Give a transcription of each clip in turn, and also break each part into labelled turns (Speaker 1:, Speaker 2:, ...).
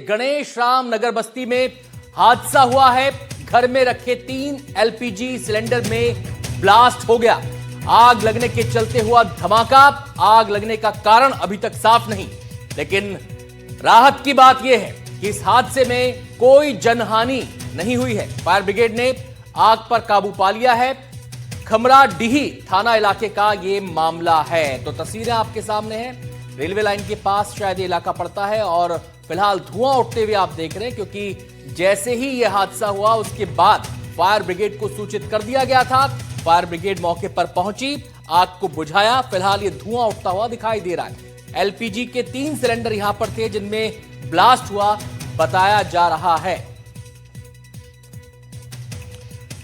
Speaker 1: गणेश राम नगर बस्ती में हादसा हुआ है। घर में रखे 3 एलपीजी सिलेंडर में ब्लास्ट हो गया। आग लगने के चलते हुआ धमाका। आग लगने का कारण अभी तक साफ नहीं, लेकिन राहत की बात यह है कि इस हादसे में कोई जनहानि नहीं हुई है। फायर ब्रिगेड ने आग पर काबू पा लिया है। खमराडीही थाना इलाके का ये मामला है। तो तस्वीरें आपके सामने हैं। रेलवे लाइन के पास शायद ये इलाका पड़ता है और फिलहाल धुआं उठते हुए आप देख रहे हैं, क्योंकि जैसे ही यह हादसा हुआ उसके बाद फायर ब्रिगेड को सूचित कर दिया गया था। फायर ब्रिगेड मौके पर पहुंची, आग को बुझाया। फिलहाल ये धुआं उठता हुआ दिखाई दे रहा है। एलपीजी के 3 सिलेंडर यहां पर थे जिनमें ब्लास्ट हुआ बताया जा रहा है।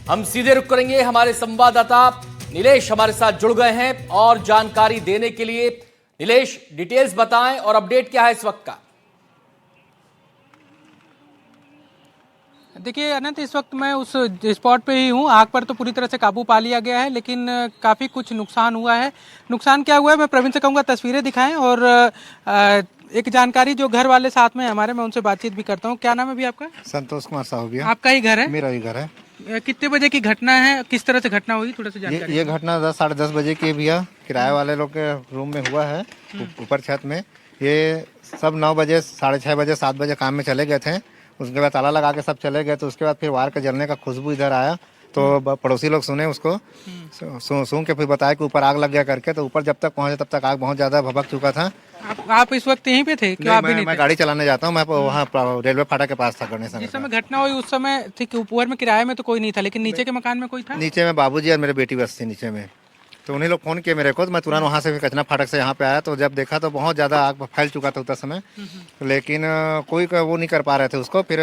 Speaker 1: हम सीधे रुक करेंगे। हमारे संवाददाता नीलेश हमारे साथ जुड़ गए हैं और जानकारी देने के लिए। नीलेश, डिटेल्स बताएं और अपडेट क्या है इस वक्त का?
Speaker 2: देखिए अनंत, इस वक्त मैं उस स्पॉट पे ही हूँ। आग पर तो पूरी तरह से काबू पा लिया गया है, लेकिन काफ़ी कुछ नुकसान हुआ है। नुकसान क्या हुआ है मैं प्रवीण से कहूँगा तस्वीरें दिखाएं, और एक जानकारी जो घर वाले साथ में हमारे, मैं उनसे बातचीत भी करता हूँ। क्या नाम है भी आपका?
Speaker 3: संतोष कुमार साहू भैया।
Speaker 2: आपका ही घर है?
Speaker 3: मेरा ही घर है।
Speaker 2: कितने बजे की घटना है, किस तरह से घटना हुई, थोड़ा सा जानकारी?
Speaker 3: ये घटना 10 साढ़े 10 बजे की भैया किराए वाले लोग के रूम में हुआ है, ऊपर छत में। ये सब 9 बजे 6:30 बजे 7 बजे काम में चले गए थे। उसके बाद ताला लगा के सब चले गए। तो उसके बाद फिर वायर का जलने का खुशबू इधर आया, तो पड़ोसी लोग सुने उसको, सुन के फिर बताया कि ऊपर आग लग गया करके। तो ऊपर जब तक पहुंचे तब तक आग बहुत ज्यादा भभक चुका था।
Speaker 2: आप इस वक्त यहीं पे थे? क्यों आप भी नहीं
Speaker 3: मैं
Speaker 2: थे?
Speaker 3: गाड़ी चलाने जाता हूँ, मैं वहाँ रेलवे फाटक के पास था गणेश
Speaker 2: जिस
Speaker 3: नगर
Speaker 2: समय
Speaker 3: का।
Speaker 2: घटना हुई उस समय ठीक ऊपर में किराए में तो कोई नहीं था, लेकिन नीचे के मकान में कोई था?
Speaker 3: नीचे में बाबूजी और मेरे बेटी बस थी नीचे में। तो उन्हीं लोग फोन किए मेरे को, तो मैं तुरंत वहाँ से फिर कचना फाटक से यहाँ पे आया। तो जब देखा तो बहुत ज़्यादा आग फैल चुका था उस समय, लेकिन कोई वो नहीं कर पा रहे थे उसको। फिर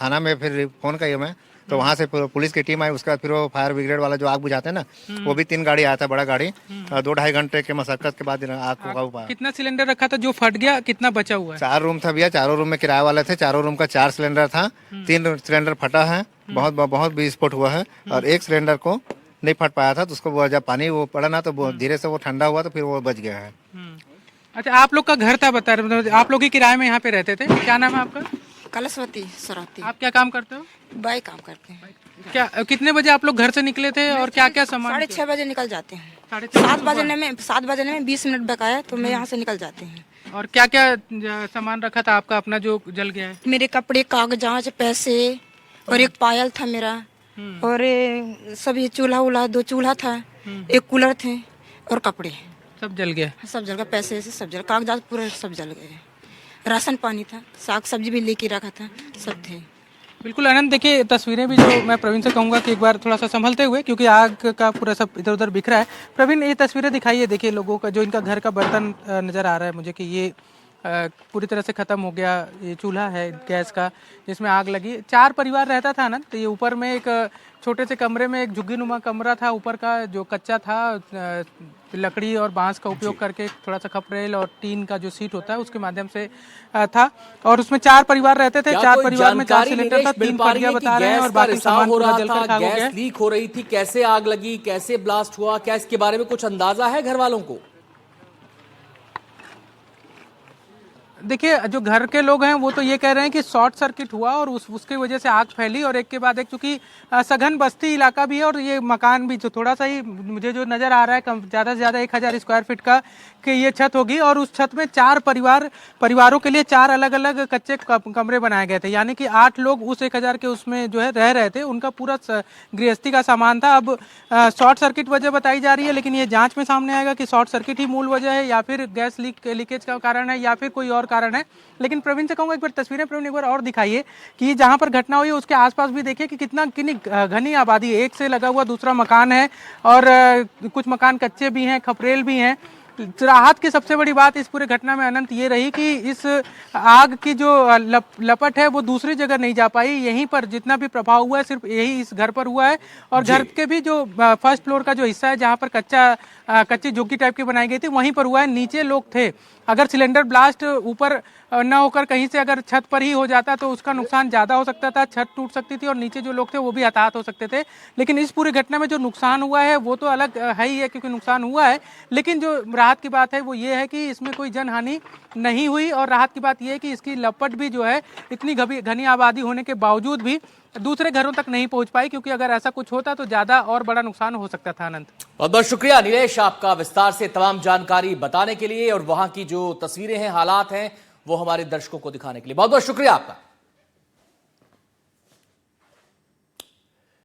Speaker 3: थाना में फिर फ़ोन किया मैं, तो वहाँ से पुलिस की टीम आई। उसके बाद फिर वो फायर ब्रिगेड वाला जो आग बुझाते हैं ना, वो भी 3 गाड़ी आया था, बड़ा गाड़ी। 2-2.5 घंटे के मशक्कत के बाद आग को काबू पाया।
Speaker 2: कितना सिलेंडर रखा था जो फट गया, कितना बचा हुआ है?
Speaker 3: 4 रूम था भैया, चारों रूम में किराए वाले थे। चारों रूम का 4 सिलेंडर था। 3 सिलेंडर फटा है, बहुत विस्फोट हुआ है। और 1 सिलेंडर को नहीं फट पाया था, तो उसको जब पानी वो पड़ा ना, तो धीरे से वो ठंडा हुआ, तो फिर वो बच गया है।
Speaker 2: अच्छा, आप लोग का घर था बता रहे, आप लोग ही किराए में यहाँ पे रहते थे? क्या नाम है आपका?
Speaker 4: कलशवती सरावती।
Speaker 2: आप क्या काम करते हो?
Speaker 4: बाई काम करते हैं।
Speaker 2: क्या कितने बजे आप लोग घर से निकले थे और क्या क्या सामान?
Speaker 4: 6:30 बजे निकल जाते हैं।
Speaker 2: 6:30
Speaker 4: 7 बजने में 20 मिनट बकाया, तो मैं यहाँ से निकल जाते हैं।
Speaker 2: और क्या क्या सामान रखा था आपका अपना जो जल गया है?
Speaker 4: मेरे कपड़े, कागजात, पैसे और एक पायल था मेरा, और सब ये चूल्हा 2 चूल्हा था, एक कूलर थे और कपड़े
Speaker 2: सब जल गया?
Speaker 4: सब जल गया। पैसे से सब जल, कागजात पूरे सब जल गए। राशन पानी था, साग सब्जी भी लेके रखा था, सब थे।
Speaker 2: बिल्कुल आनंद, देखिए तस्वीरें भी जो मैं प्रवीण से कहूँगा कि एक बार थोड़ा सा संभलते हुए, क्योंकि आग का पूरा सब इधर उधर बिखरा है। प्रवीण, ये तस्वीरें दिखाइए। देखिए लोगों का जो इनका घर का बर्तन नज़र आ रहा है मुझे कि ये पूरी तरह से ख़त्म हो गया। ये चूल्हा है गैस का जिसमें आग लगी। 4 परिवार रहता था आनंद। ये ऊपर में एक छोटे से कमरे में एक झुग्गीनुमा कमरा था, ऊपर का जो कच्चा था, लकड़ी और बांस का उपयोग करके थोड़ा सा खपरेल और टीन का जो सीट होता है उसके माध्यम से था, और उसमें 4 परिवार रहते थे। 4 परिवार में 4 सिलेंडर था, 3 परिवार बता रहे हैं और बाकी सामान पूरा जलकर खाक हो गया।
Speaker 1: गैस लीक हो रही थी, कैसे आग लगी, कैसे ब्लास्ट हुआ, क्या इसके बारे में कुछ अंदाजा है घर वालों को?
Speaker 2: देखिए जो घर के लोग हैं वो तो ये कह रहे हैं कि शॉर्ट सर्किट हुआ और उसकी वजह से आग फैली, और एक के बाद एक, चूंकि सघन बस्ती इलाका भी है और ये मकान भी जो थोड़ा सा ही मुझे जो नज़र आ रहा है ज़्यादा से ज़्यादा 1000 स्क्वायर फीट का कि ये छत होगी, और उस छत में 4 परिवारों के लिए 4 अलग अलग कच्चे कमरे बनाए गए थे। यानी कि 8 लोग उस 1000 के उसमें जो है रह रहे थे। उनका पूरा गृहस्थी का सामान था। अब शॉर्ट सर्किट वजह बताई जा रही है, लेकिन ये जाँच में सामने आएगा कि शॉर्ट सर्किट ही मूल वजह है या फिर गैस लीकेज का कारण है या फिर कोई और कारण है। लेकिन प्रवीण से कहूंगा एक बार तस्वीरें प्रवीण एक बार और दिखाइए कि जहां पर घटना हुई उसके आसपास भी देखिए कि कितनी घनी आबादी है। एक से लगा हुआ दूसरा मकान है और कुछ मकान कच्चे भी हैं, खपरेल भी हैं। राहत की सबसे बड़ी बात इस पूरे घटना में अनंत ये रही कि इस आग की जो लपट है वो दूसरी जगह नहीं जा पाई। यहीं पर जितना भी प्रभाव हुआ है सिर्फ यही इस घर पर हुआ है, और घर के भी जो फर्स्ट फ्लोर का जो हिस्सा है जहां पर कच्ची झुग्गी टाइप की बनाई गई थी वहीं पर हुआ है। नीचे लोग थे। अगर सिलेंडर ब्लास्ट ऊपर न होकर कहीं से अगर छत पर ही हो जाता तो उसका नुकसान ज़्यादा हो सकता था, छत टूट सकती थी और नीचे जो लोग थे वो भी हताहत हो सकते थे। लेकिन इस पूरी घटना में जो नुकसान हुआ है वो तो अलग है ही है, क्योंकि नुकसान हुआ है, लेकिन जो राहत की बात है वो ये है कि इसमें कोई जनहानि नहीं हुई। और राहत की बात यह है कि इसकी लपट भी जो है इतनी घनी आबादी होने के बावजूद भी दूसरे घरों तक नहीं पहुंच पाई, क्योंकि अगर ऐसा कुछ होता तो ज़्यादा और बड़ा नुकसान हो सकता था। अनंत,
Speaker 1: बहुत बहुत शुक्रिया नीलेश, आपका विस्तार से तमाम जानकारी बताने के लिए और वहां की जो तस्वीरें हैं, हालात हैं, वो हमारे दर्शकों को दिखाने के लिए बहुत बहुत शुक्रिया आपका।